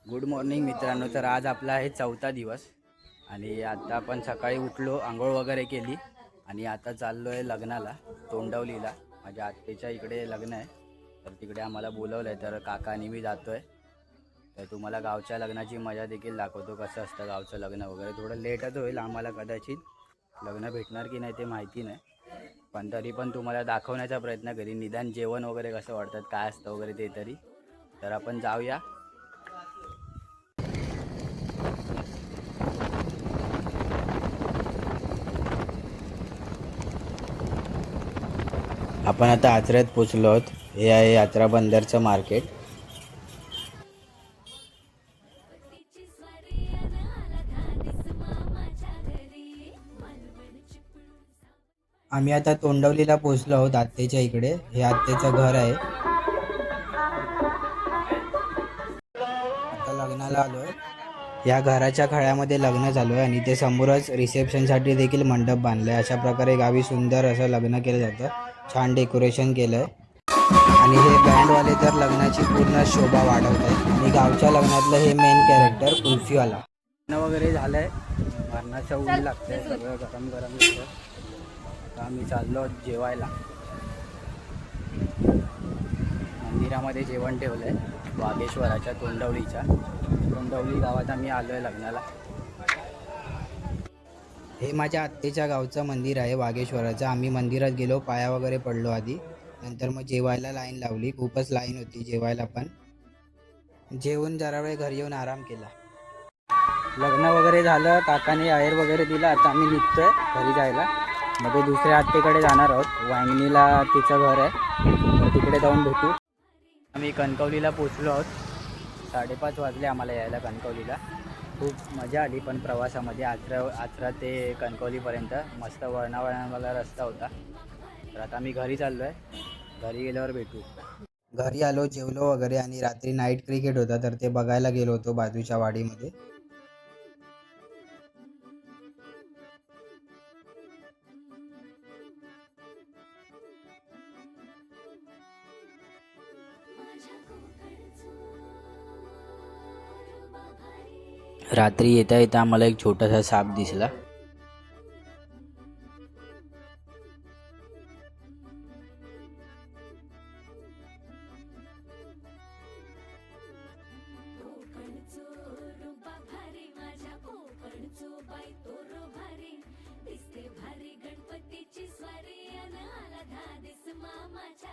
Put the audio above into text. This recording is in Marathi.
गुड मॉर्निंग मित्रांनो. तर आज आपला आहे 4था दिवस आणि आता आपण सकाळी उठलो, आंघोळ वगैरे केली आणि आता चाललो आहे लग्नाला, तोंडवलीला. माझ्या आत्याच्या इकडे लग्न आहे, तर तिकडे आम्हाला बोलवलं आहे. तर काका आणि मी जातो आहे. तर तुम्हाला गावच्या लग्नाची मजा देखील दाखवतो, कसं असतं गावचं लग्न वगैरे. थोडं लेटच होईल आम्हाला, कदाचित लग्न भेटणार की नाही ते माहिती नाही, पण तरी पण तुम्हाला दाखवण्याचा प्रयत्न करीन. निदान जेवण वगैरे कसं वाटतात, काय असतं वगैरे ते तरी. तर आपण जाऊया. आपण आता आचऱ्यात पोचलो आहोत. हे आहे आचरा बंदरचं मार्केट. आम्ही आता तोंडवलीला पोचलो आहोत आत्याच्या इकडे. हे आत्याचं घर आहे. आता लग्नाला आलोय. या घराच्या खळ्यामध्ये लग्न झालं आहे आणि ते समोरच रिसेप्शनसाठी देखील मंडप बांधलाय. अशा प्रकारे गावी सुंदर असं लग्न केलं जातं. छान डेकोरेशन केलं आहे आणि हे बँडवाले तर लग्नाची पूर्ण शोभा वाढवत आहेत. आणि गावच्या लग्नातलं हे मेन कॅरेक्टर कुल्फीवाला. लग्न वगैरे झालं आहे, मरणाचं ऊन लागतंय, सगळं गरम गरम होतं. तर आम्ही चाललो जेवायला. मंदिरामध्ये जेवण ठेवलं आहे वागेश्वराच्या, तोंडवली गावात आम्ही आलो आहे लग्नाला. हे माझ्या आत्तेच्या गावचं मंदिर आहे वागेश्वराचं. आम्ही मंदिरात गेलो, पाया वगैरे पडलो आधी, नंतर मग जेवायला लाईन लावली. खूपच लाईन होती जेवायला. पण जेवून जरा वेळ घरी येऊन आराम केला. लग्न वगैरे झालं, काकाने आहेर वगैरे दिला. आता आम्ही निघतोय घरी जायला. मग ते दुसऱ्या आत्तेकडे जाणार आहोत. वांगणीला तिचं घर आहे, तर तिकडे जाऊन भेटू. आम्ही कणकवलीला पोचलो आहोत. 5:30 वाजले आम्हाला यायला कणकवलीला. खूप मजा आली पण प्रवासामध्ये. आचरा ते कणकवलीपर्यंत मस्त वळणावळणावाला रस्ता होता. तर आता आम्ही घरी चाललो आहे. घरी गेल्यावर भेटू. घरी आलो, जेवलो वगैरे आणि रात्री नाईट क्रिकेट होता, तर ते बघायला गेलो होतो बाजूच्या वाडीमध्ये. रात्री येता येता आम्हाला एक छोटासा साप दिसला.